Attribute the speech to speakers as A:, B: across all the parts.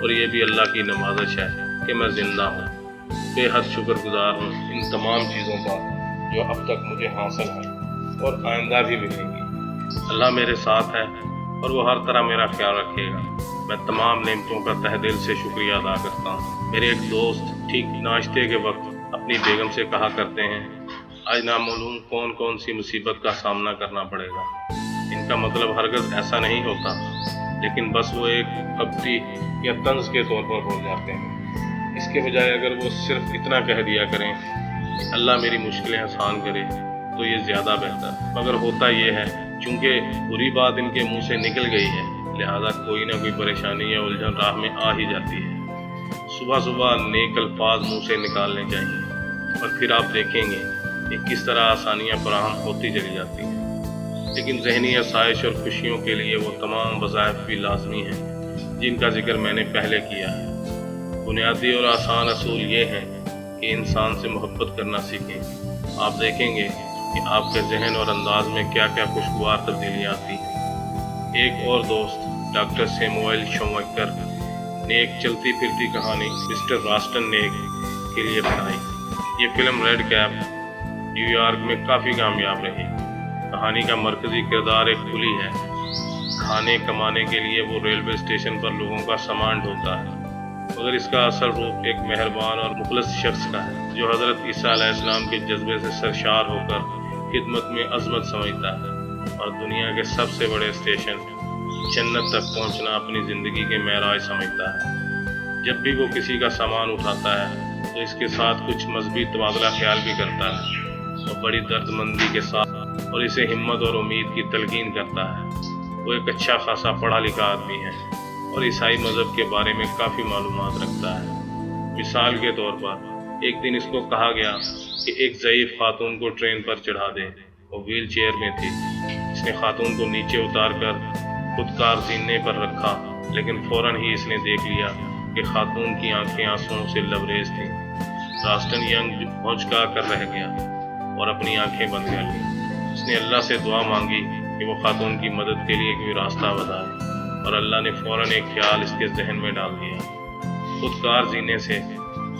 A: اور یہ بھی اللہ کی نوازش ہے کہ میں زندہ ہوں۔ بے حد شکر گزار ہوں ان تمام چیزوں کا جو اب تک مجھے حاصل ہیں اور آئندہ بھی ملیں گی۔ اللہ میرے ساتھ ہے اور وہ ہر طرح میرا خیال رکھے گا۔ میں تمام نعمتوں کا تہ دل سے شکریہ ادا کرتا ہوں۔ میرے ایک دوست ٹھیک ناشتے کے وقت اپنی بیگم سے کہا کرتے ہیں، آج نامعلوم کون کون سی مصیبت کا سامنا کرنا پڑے گا۔ ان کا مطلب ہرگز ایسا نہیں ہوتا، لیکن بس وہ ایک کبتی یا طنز کے طور پر بول جاتے ہیں۔ اس کے بجائے اگر وہ صرف اتنا کہہ دیا کریں کہ اللہ میری مشکلیں آسان کرے تو یہ زیادہ بہتر۔ مگر ہوتا یہ ہے چونکہ بری بات ان کے منہ سے نکل گئی ہے، لہذا کوئی نہ کوئی پریشانی یا الجھن راہ میں آ ہی جاتی ہے۔ صبح صبح نیک الفاظ منہ سے نکالنے چاہیے اور پھر آپ دیکھیں گے کہ کس طرح آسانیاں فراہم ہوتی چلی جاتی ہیں۔ لیکن ذہنی آسائش اور خوشیوں کے لیے وہ تمام وظائف بھی لازمی ہیں جن کا ذکر میں نے پہلے کیا ہے۔ بنیادی اور آسان اصول یہ ہیں کہ انسان سے محبت کرنا سیکھیں۔ آپ دیکھیں گے کہ آپ کے ذہن اور انداز میں کیا کیا خوشگوار تبدیلیاں آتی ہیں۔ ایک اور دوست ڈاکٹر سیموئل شوماکر نے ایک چلتی پھرتی کہانی مسٹر راسٹن نیگ کے لیے بنائی۔ یہ فلم ریڈ کیپ نیو یارک میں کافی کامیاب رہی۔ کہانی کا مرکزی کردار ایک کلی ہے۔ کھانے کمانے کے لیے وہ ریلوے اسٹیشن پر لوگوں کا سامان ڈھوتا ہے، مگر اس کا اصل روپ ایک مہربان اور مخلص شخص کا ہے جو حضرت عیسیٰ علیہ السلام کے جذبے سے سرشار ہو کر خدمت میں عظمت سمجھتا ہے اور دنیا کے سب سے بڑے اسٹیشن جنت تک پہنچنا اپنی زندگی کے معراج سمجھتا ہے۔ جب بھی وہ کسی کا سامان اٹھاتا ہے تو اس کے ساتھ کچھ مذہبی تبادلہ خیال بھی کرتا ہے اور بڑی درد مندی کے ساتھ اور اسے ہمت اور امید کی تلقین کرتا ہے۔ وہ ایک اچھا خاصا پڑھا لکھا آدمی ہے اور عیسائی مذہب کے بارے میں کافی معلومات رکھتا ہے۔ مثال کے طور پر ایک دن اس کو کہا گیا کہ ایک ضعیف خاتون کو ٹرین پر چڑھا دے۔ وہ ویل چیئر میں تھی۔ اس نے خاتون کو نیچے اتار کر خودکار زینے پر رکھا، لیکن فوراً ہی اس نے دیکھ لیا کہ خاتون کی آنکھیں آنسوؤں سے لبریز تھیں۔ راسٹن ینگ بھونچکا کر رہ گیا اور اپنی آنکھیں بند کر لیں۔ اس نے اللہ سے دعا مانگی کہ وہ خاتون کی مدد کے لیے کوئی راستہ بتائے، اور اللہ نے فوراً ایک خیال اس کے ذہن میں ڈال دیا۔ خودکار زینے سے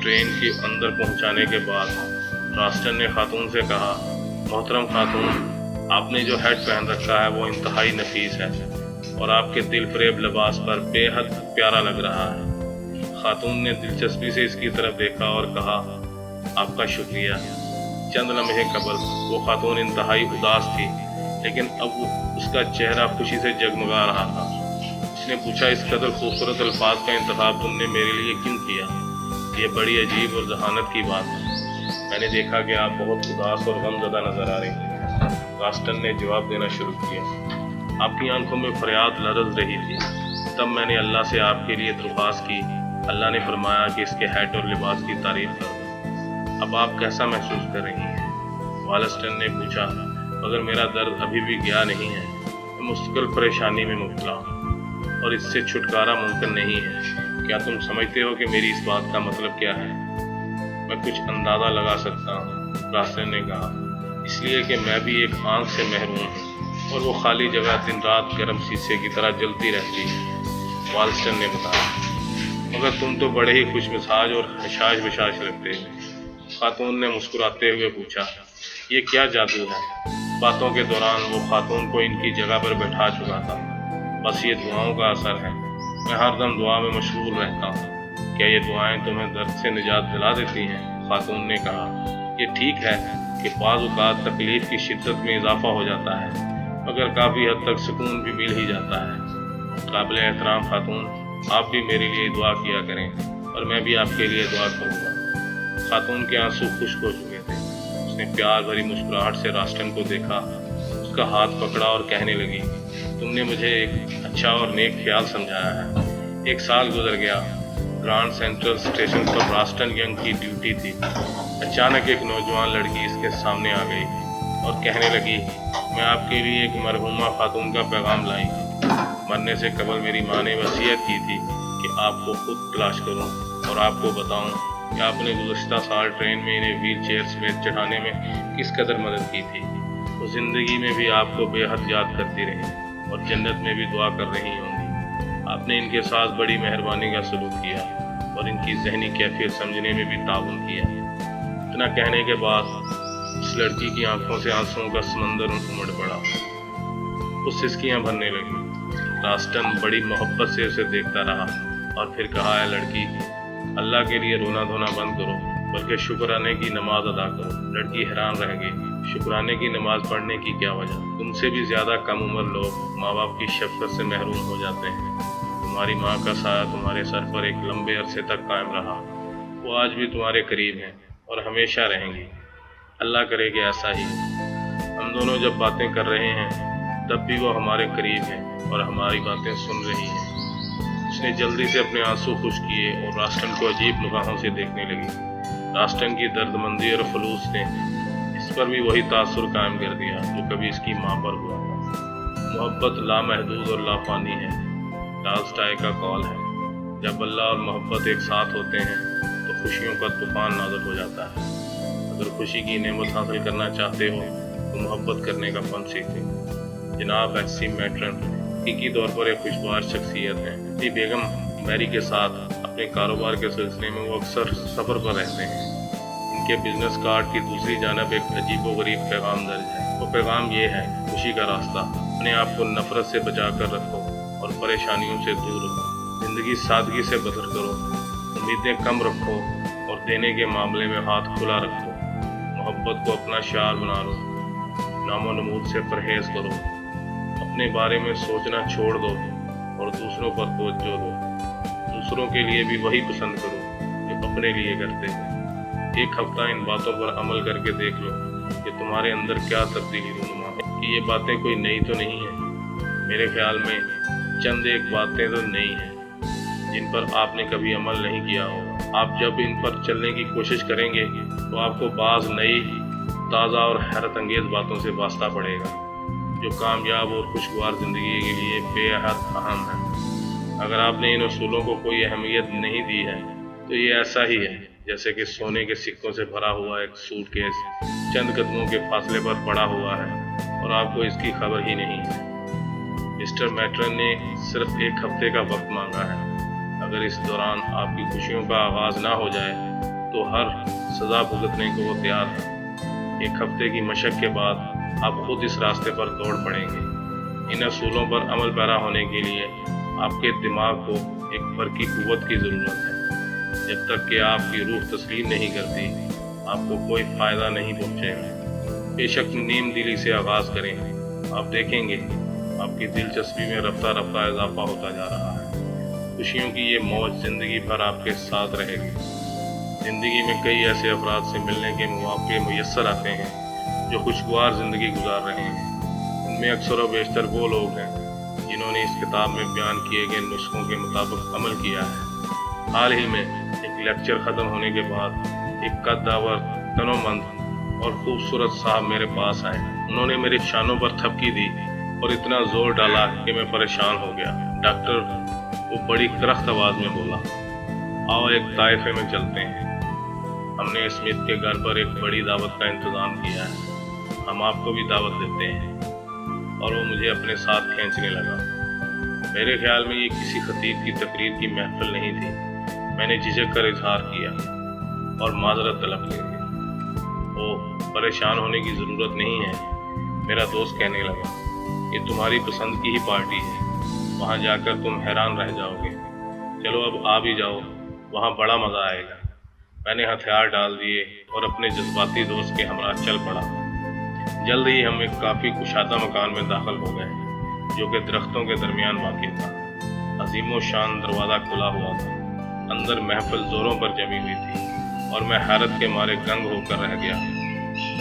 A: ٹرین کے اندر پہنچانے کے بعد راسٹن نے خاتون سے کہا، محترم خاتون، آپ نے جو ہیڈ پہن رکھا ہے وہ انتہائی نفیس ہے اور آپ کے دل فریب لباس پر بے حد پیارا لگ رہا ہے۔ خاتون نے دلچسپی سے اس کی طرف دیکھا اور کہا، آپ کا شکریہ۔ چند لمحے قبل وہ خاتون انتہائی اداس تھی، لیکن اب اس کا چہرہ خوشی سے جگمگا رہا تھا۔ اس نے پوچھا، اس قدر خوبصورت الفاظ کا انتخاب تم نے میرے لیے کیوں کیا؟ یہ بڑی عجیب اور ذہانت کی بات ہے۔ میں نے دیکھا کہ آپ بہت اداس اور غم زدہ نظر آ رہی ہیں۔ راسٹن نے جواب دینا شروع کیا، آپ کی آنکھوں میں فریاد لرز رہی تھی۔ تب میں نے اللہ سے آپ کے لیے درخواست کی۔ اللہ نے فرمایا کہ اس کے ہیڈ اور لباس کی تعریف کر دو۔ اب آپ کیسا محسوس کر رہی ہیں؟ والسٹن نے پوچھا، مگر میرا درد ابھی بھی گیا نہیں ہے۔ میں مستقل پریشانی میں مبتلا ہوں اور اس سے چھٹکارا ممکن نہیں ہے۔ کیا تم سمجھتے ہو کہ میری اس بات کا مطلب کیا ہے؟ میں کچھ اندازہ لگا سکتا ہوں، راسٹن نے کہا، اس لیے کہ میں بھی ایک آنکھ سے محروم ہوں اور وہ خالی جگہ دن رات گرم شیشے کی طرح جلتی رہتی ہے، والسٹن نے بتایا۔ مگر تم تو بڑے ہی خوش مزاج اور حشاش بشاش لگتے ہو۔ خاتون نے مسکراتے ہوئے پوچھا، یہ کیا جادو ہے؟ باتوں کے دوران وہ خاتون کو ان کی جگہ پر بیٹھا چکا تھا۔ بس یہ دعاؤں کا اثر ہے۔ میں ہر دم دعا میں مشغول رہتا ہوں۔ کیا یہ دعائیں تمہیں درد سے نجات دلا دیتی ہیں؟ خاتون نے کہا، یہ ٹھیک ہے کہ بعض اوقات تکلیف کی شدت میں اضافہ ہو جاتا ہے، مگر کافی حد تک سکون بھی مل ہی جاتا ہے۔ قابل احترام خاتون، آپ بھی میرے لیے دعا کیا کریں اور میں بھی آپ کے لیے دعا کروں گا۔ خاتون کے آنسو خشک ہو چکے تھے۔ اس نے پیار بھری مسکراہٹ سے راسٹن کو دیکھا، اس کا ہاتھ پکڑا اور کہنے لگی، تم نے مجھے ایک اچھا اور نیک خیال سمجھایا ہے۔ 1 سال گزر گیا۔ گرانڈ سینٹرل اسٹیشن پر راسٹن ینگ کی ڈیوٹی تھی۔ اچانک ایک نوجوان لڑکی اس کے سامنے آ گئی اور کہنے لگی، میں آپ کے لیے ایک مرحومہ خاتون کا پیغام لائی ہوں۔ مرنے سے قبل میری ماں نے وصیت کی تھی کہ آپ کو خود تلاش کروں اور آپ کو بتاؤں کہ آپ نے گزشتہ سال ٹرین میں انہیں ویل چیئر سمیت چڑھانے میں کس قدر مدد کی تھی۔ وہ زندگی میں بھی آپ کو بے حد یاد کرتی رہی اور جنت میں بھی دعا کر رہی ہوں گی۔ آپ نے ان کے ساتھ بڑی مہربانی کا سلوک کیا اور ان کی ذہنی کیفیت سمجھنے میں بھی تعاون کیا۔ اتنا کہنے کے بعد اس لڑکی کی آنکھوں سے آنسوؤں کا سمندر امڑ پڑا۔ وہ سسکیاں بھرنے لگی۔ راسٹن بڑی محبت سے اسے دیکھتا رہا اور پھر کہا، اے لڑکی، اللہ کے لیے رونا دھونا بند کرو، بلکہ شکرانے کی نماز ادا کرو۔ لڑکی حیران رہ گئی، شکرانے کی نماز پڑھنے کی کیا وجہ؟ تم سے بھی زیادہ کم عمر لوگ ماں باپ کی شفقت سے محروم ہو جاتے ہیں۔ تمہاری ماں کا سایہ تمہارے سر پر ایک لمبے عرصے تک قائم رہا، وہ آج بھی تمہارے قریب ہیں اور ہمیشہ رہیں گی۔ اللہ کرے کہ ایسا ہی۔ ہم دونوں جب باتیں کر رہے ہیں تب بھی وہ ہمارے قریب ہیں اور ہماری باتیں سن رہی ہیں۔ اس نے جلدی سے اپنے آنسو خشک کیے اور راسٹن کو عجیب نگاہوں سے دیکھنے لگی۔ راسٹن کی دردمندی اور خلوص نے اس پر بھی وہی تاثر قائم کر دیا جو کبھی اس کی ماں پر ہوا تھا۔ محبت لامحدود اور لافانی ہے، ٹالسٹائے کا قول ہے۔ جب اللہ اور محبت ایک ساتھ ہوتے ہیں تو خوشیوں کا طوفان نازل ہو جاتا ہے۔ اگر خوشی کی نعمت حاصل کرنا چاہتے ہو تو محبت کرنے کا فن سیکھیں۔ جناب ایس.سی. میٹرن حقیقی طور پر ایک خوشگوار شخصیت ہیں۔ اپنی بیگم میری کے ساتھ اپنے کاروبار کے سلسلے میں وہ اکثر سفر پر رہتے ہیں۔ ان کے بزنس کارڈ کی دوسری جانب ایک عجیب و غریب پیغام درج ہے۔ وہ پیغام یہ ہے، خوشی کا راستہ، اپنے آپ کو نفرت سے بچا کر رکھو اور پریشانیوں سے دور رہو۔ زندگی سادگی سے بسر کرو، امیدیں کم رکھو اور دینے کے معاملے میں ہاتھ کھلا رکھو۔ محبت کو اپنا شعار بنا لو، نام و نمود سے پرہیز کرو، اپنے بارے میں سوچنا چھوڑ دو اور دوسروں پر توجہ دو۔ دوسروں کے لیے بھی وہی پسند کرو جو اپنے لیے کرتے ہو۔ ایک ہفتہ ان باتوں پر عمل کر کے دیکھ لو کہ تمہارے اندر کیا تبدیلی رونما ہے۔ کہ یہ باتیں کوئی نئی تو نہیں ہیں، میرے خیال میں چند ایک باتیں تو نئی ہیں جن پر آپ نے کبھی عمل نہیں کیا ہوگا۔ آپ جب ان پر چلنے کی کوشش کریں گے تو آپ کو بعض نئی، تازہ اور حیرت انگیز باتوں سے واسطہ پڑے گا جو کامیاب اور خوشگوار زندگی کے لیے بے حد اہم ہے۔ اگر آپ نے ان اصولوں کو کوئی اہمیت نہیں دی ہے تو یہ ایسا ہی ہے جیسے کہ سونے کے سکوں سے بھرا ہوا ایک سوٹ کیس چند قدموں کے فاصلے پر پڑا ہوا ہے اور آپ کو اس کی خبر ہی نہیں ہے۔ مسٹر میٹرن نے صرف ایک ہفتے کا وقت مانگا ہے۔ اگر اس دوران آپ کی خوشیوں کا آغاز نہ ہو جائے تو ہر سزا بھگتنے کو وہ تیار ہے۔ ایک ہفتے کی مشق کے بعد آپ خود اس راستے پر دوڑ پڑیں گے۔ ان اصولوں پر عمل پیرا ہونے کے لیے آپ کے دماغ کو ایک برقی قوت کی ضرورت ہے۔ جب تک کہ آپ کی روح تسلیم نہیں کرتی آپ کو کوئی فائدہ نہیں پہنچے گا۔ بے شک نیم دلی سے آغاز کریں، آپ دیکھیں گے آپ کی دلچسپی میں رفتہ رفتہ اضافہ ہوتا جا رہا ہے۔ خوشیوں کی یہ موج زندگی بھر آپ کے ساتھ رہے گی۔ زندگی میں کئی ایسے افراد سے ملنے کے مواقع میسر آتے ہیں جو خوشگوار زندگی گزار رہے ہیں۔ ان میں اکثر و بیشتر وہ لوگ ہیں جنہوں نے اس کتاب میں بیان کیے گئے نسخوں کے مطابق عمل کیا ہے۔ حال ہی میں ایک لیکچر ختم ہونے کے بعد ایک قدآور، تنومند اور خوبصورت صاحب میرے پاس آئے۔ انہوں نے میرے شانوں پر تھپکی دی اور اتنا زور ڈالا کہ میں پریشان ہو گیا۔ ڈاکٹر، وہ بڑی کرخت آواز میں بولا، آؤ ایک طائفے میں چلتے ہیں۔ ہم نے اسمتھ کے گھر پر ایک بڑی دعوت کا انتظام کیا ہے، ہم آپ کو بھی دعوت دیتے ہیں۔ اور وہ مجھے اپنے ساتھ کھینچنے لگا۔ میرے خیال میں یہ کسی خطیب کی تقریر کی محفل نہیں تھی۔ میں نے جھجک کر اظہار کیا اور معذرت طلب کی۔ پریشان ہونے کی ضرورت نہیں ہے، میرا دوست کہنے لگا، یہ تمہاری پسند کی ہی پارٹی ہے، وہاں جا کر تم حیران رہ جاؤ گے۔ چلو اب آ بھی جاؤ، وہاں بڑا مزہ آئے گا۔ میں نے ہتھیار ڈال دیے اور اپنے جذباتی دوست کے ہمراہ چل پڑا۔ جلد ہی ہم ایک کافی کشادہ مکان میں داخل ہو گئے جو کہ درختوں کے درمیان واقع تھا۔ عظیم و شان دروازہ کھلا ہوا تھا، اندر محفل زوروں پر جمی ہوئی تھی اور میں حیرت کے مارے گنگ ہو کر رہ گیا۔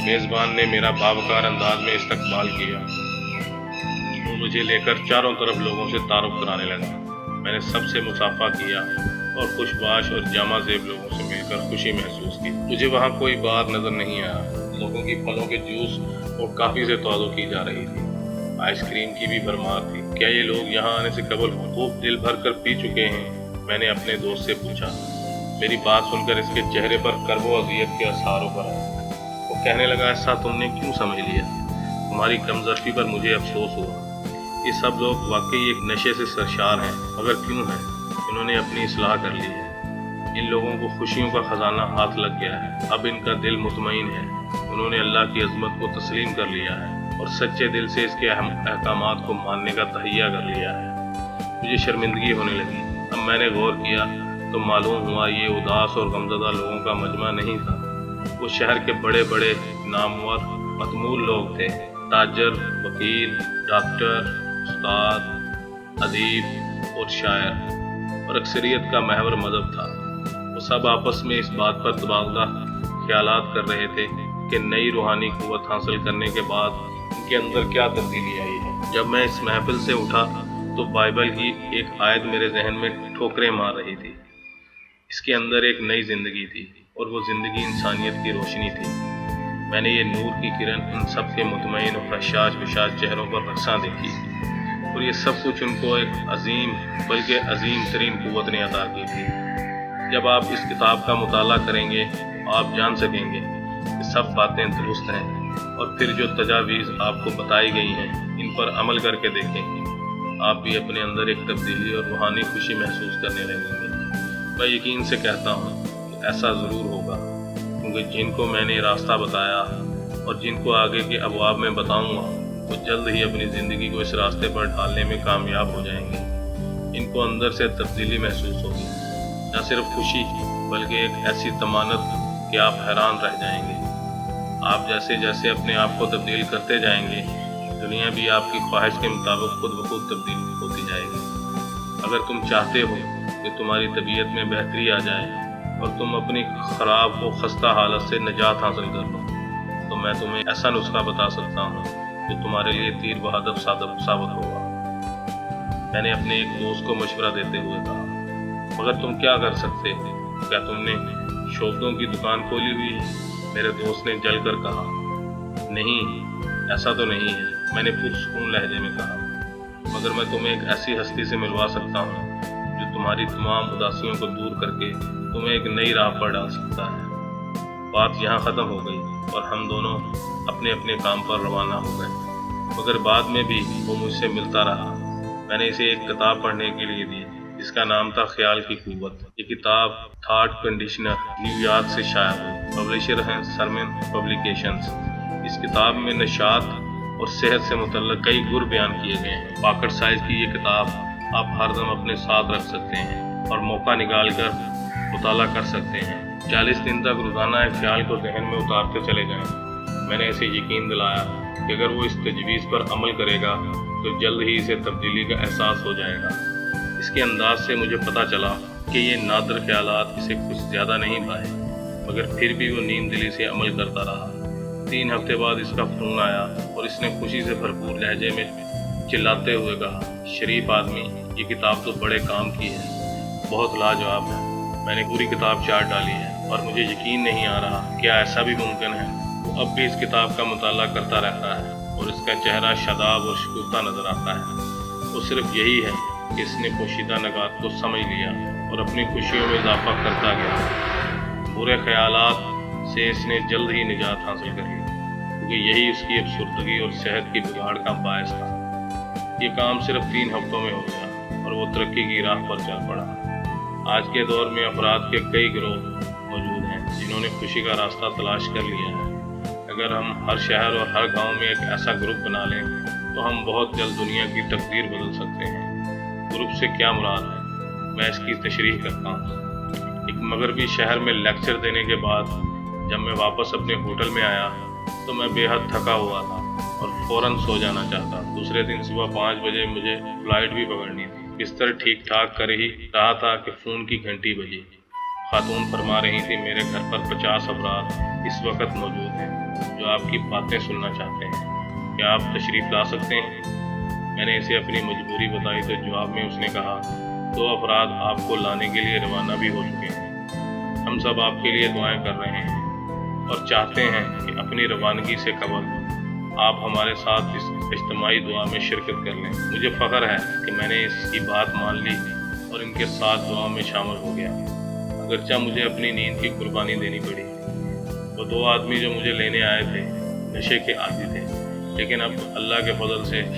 A: میزبان نے میرا باوقار انداز میں استقبال کیا۔ وہ مجھے لے کر چاروں طرف لوگوں سے تعارف کرانے لگا۔ میں نے سب سے مصافحہ کیا اور خوش باش اور جامع زیب لوگوں سے مل کر خوشی محسوس کی۔ مجھے وہاں کوئی بات نظر نہیں آیا۔ لوگوں کی پھلوں کے جوس اور کافی سے توازو کی جا رہی تھی۔ آئس کریم کی بھی بھرمار تھی۔ کیا یہ لوگ یہاں آنے سے قبل خوب دل بھر کر پی چکے ہیں؟ میں نے اپنے دوست سے پوچھا۔ میری بات سن کر اس کے چہرے پر کرب و اذیت کے آثار ابھر آئے۔ وہ کہنے لگا، ایسا تم نے کیوں سمجھ لیا؟ تمہاری کم ظرفی پر مجھے افسوس ہوا۔ یہ سب لوگ واقعی ایک نشے سے سرشار ہیں، مگر کیوں ہیں؟ انہوں نے اپنی اصلاح کر لی ہے۔ ان لوگوں کو خوشیوں کا خزانہ ہاتھ لگ گیا ہے، اب ان کا دل مطمئن ہے۔ انہوں نے اللہ کی عظمت کو تسلیم کر لیا ہے اور سچے دل سے اس کے احکامات کو ماننے کا تہیہ کر لیا ہے۔ مجھے شرمندگی ہونے لگی۔ اب میں نے غور کیا تو معلوم ہوا یہ اداس اور غمزدہ لوگوں کا مجمع نہیں تھا۔ وہ شہر کے بڑے بڑے نامور متمول لوگ تھے، تاجر، وکیل، ڈاکٹر، استاد، ادیب اور شاعر، اور اکثریت کا محور مذہب تھا۔ وہ سب آپس میں اس بات پر تبادلہ خیالات کر رہے تھے کہ نئی روحانی قوت حاصل کرنے کے بعد ان کے اندر کیا تبدیلی آئی ہے۔ جب میں اس محفل سے اٹھا تو بائبل کی ایک آیت میرے ذہن میں ٹھوکریں مار رہی تھی۔ اس کے اندر ایک نئی زندگی تھی اور وہ زندگی انسانیت کی روشنی تھی۔ میں نے یہ نور کی کرن ان سب کے مطمئن اور خشاش بشاش چہروں پر رقصاں دیکھی، اور یہ سب کچھ ان کو ایک عظیم بلکہ عظیم ترین قوت نے عطا کی تھی۔ جب آپ اس کتاب کا مطالعہ کریں گے تو آپ جان سکیں گے کہ سب باتیں درست ہیں، اور پھر جو تجاویز آپ کو بتائی گئی ہیں ان پر عمل کر کے دیکھیں گے، آپ بھی اپنے اندر ایک تبدیلی اور روحانی خوشی محسوس کرنے لگیں گے۔ میں یقین سے کہتا ہوں کہ ایسا ضرور ہوگا، کیونکہ جن کو میں نے راستہ بتایا اور جن کو آگے کے ابواب میں بتاؤں گا وہ جلد ہی اپنی زندگی کو اس راستے پر ڈھالنے میں کامیاب ہو جائیں گے۔ ان کو اندر سے تبدیلی محسوس ہوگی، نہ صرف خوشی بلکہ ایک ایسی ضمانت کہ آپ حیران رہ جائیں گے۔ آپ جیسے جیسے اپنے آپ کو تبدیل کرتے جائیں گے، دنیا بھی آپ کی خواہش کے مطابق خود بخود تبدیل ہوتی جائے گی۔ اگر تم چاہتے ہو کہ تمہاری طبیعت میں بہتری آ جائے اور تم اپنی خراب و خستہ حالت سے نجات حاصل کر لو، تو میں تمہیں ایسا نسخہ بتا سکتا ہوں جو تمہارے لیے تیر بہادر ثابت ہوگا۔ میں نے اپنے ایک دوست کو مشورہ دیتے ہوئے کہا، مگر تم کیا کر سکتے؟ کیا تم نے شوبدوں کی دکان کھولی ہوئی ہے؟ میرے دوست نے جل کر کہا، نہیں، ایسا تو نہیں ہے۔ میں نے پرسکون لہجے میں کہا، مگر میں تمہیں ایک ایسی ہستی سے ملوا سکتا ہوں جو تمہاری تمام اداسیوں کو دور کر کے تمہیں ایک نئی راہ پر ڈال سکتا ہے۔ بات یہاں ختم ہو گئی اور ہم دونوں اپنے اپنے کام پر روانہ ہو گئے، مگر بعد میں بھی وہ مجھ سے ملتا رہا۔ میں نے اسے ایک کتاب پڑھنے کے لیے دی جس کا نام تھا خیال کی قوت۔ یہ کتاب تھاٹ کنڈیشنر، نیو یارک سے شائع ہوئی، پبلشر ہیں سرمن پبلیکیشنز۔ اس کتاب میں نشاط اور صحت سے متعلق کئی گر بیان کیے گئے ہیں۔ پاکٹ سائز کی یہ کتاب آپ ہر دم اپنے ساتھ رکھ سکتے ہیں اور موقع نکال کر مطالعہ کر سکتے ہیں۔ 40 دن تک روزانہ ایک خیال کو ذہن میں اتارتے چلے جائیں۔ میں نے اسے یقین دلایا کہ اگر وہ اس تجویز پر عمل کرے گا تو جلد ہی اسے تبدیلی کا احساس ہو جائے گا۔ اس کے انداز سے مجھے پتہ چلا کہ یہ نادر خیالات اسے کچھ زیادہ نہیں پائے، مگر پھر بھی وہ نیم دلی سے عمل کرتا رہا۔ 3 ہفتے بعد اس کا فون آیا اور اس نے خوشی سے بھرپور لہجے میں چلاتے ہوئے کہا، شریف آدمی، یہ کتاب تو بڑے کام کی ہے، بہت لاجواب ہے۔ میں نے پوری کتاب چاٹ ڈالی ہے اور مجھے یقین نہیں آ رہا کیا ایسا بھی ممکن ہے۔ وہ اب بھی اس کتاب کا مطالعہ کرتا رہتا ہے اور اس کا چہرہ شاداب اور شکوفہ نظر آتا ہے۔ وہ صرف یہی ہے کہ اس نے پوشیدہ نکات کو سمجھ لیا اور اپنی خوشیوں میں اضافہ کرتا گیا۔ برے خیالات سے اس نے جلد ہی نجات حاصل کر لی، کیونکہ یہی اس کی افسردگی اور صحت کی بگاڑ کا باعث تھا۔ یہ کام صرف 3 ہفتوں میں ہو گیا اور وہ ترقی کی راہ پر چل پڑا۔ آج کے دور میں افراد کے کئی گروہ موجود ہیں جنہوں نے خوشی کا راستہ تلاش کر لیا ہے۔ اگر ہم ہر شہر اور ہر گاؤں میں ایک ایسا گروپ بنا لیں تو ہم بہت جلد دنیا کی تقدیر بدل سکتے ہیں۔ گروپ سے کیا مراد ہے؟ میں اس کی تشریح کرتا ہوں۔ ایک مغربی شہر میں لیکچر دینے کے بعد جب میں واپس اپنے ہوٹل میں آیا تو میں بے حد تھکا ہوا تھا اور فوراً سو جانا چاہتا۔ دوسرے دن صبح 5 بجے مجھے فلائٹ بھی پکڑنی تھی۔ بستر ٹھیک ٹھاک کر ہی رہا تھا کہ فون کی گھنٹی بجی۔ خاتون فرما رہی تھی، میرے گھر پر 50 افراد اس وقت موجود ہیں جو آپ کی باتیں سننا چاہتے ہیں، کیا آپ تشریف لا سکتے ہیں؟ میں نے اسے اپنی مجبوری بتائی تو جواب میں اس نے کہا، 2 افراد آپ کو لانے کے لیے روانہ بھی ہو چکے ہیں۔ ہم سب آپ کے لیے دعائیں کر رہے ہیں اور چاہتے ہیں کہ اپنی روانگی سے قبل آپ ہمارے ساتھ اس اجتماعی دعا میں شرکت کر لیں۔ مجھے فخر ہے کہ میں نے اس کی بات مان لی اور ان کے ساتھ دعا میں شامل ہو گیا، اگرچہ مجھے اپنی نیند کی قربانی دینی پڑی۔ وہ 2 آدمی جو مجھے لینے آئے تھے نشے کے عادی تھے، لیکن اب اللہ کے فضل سے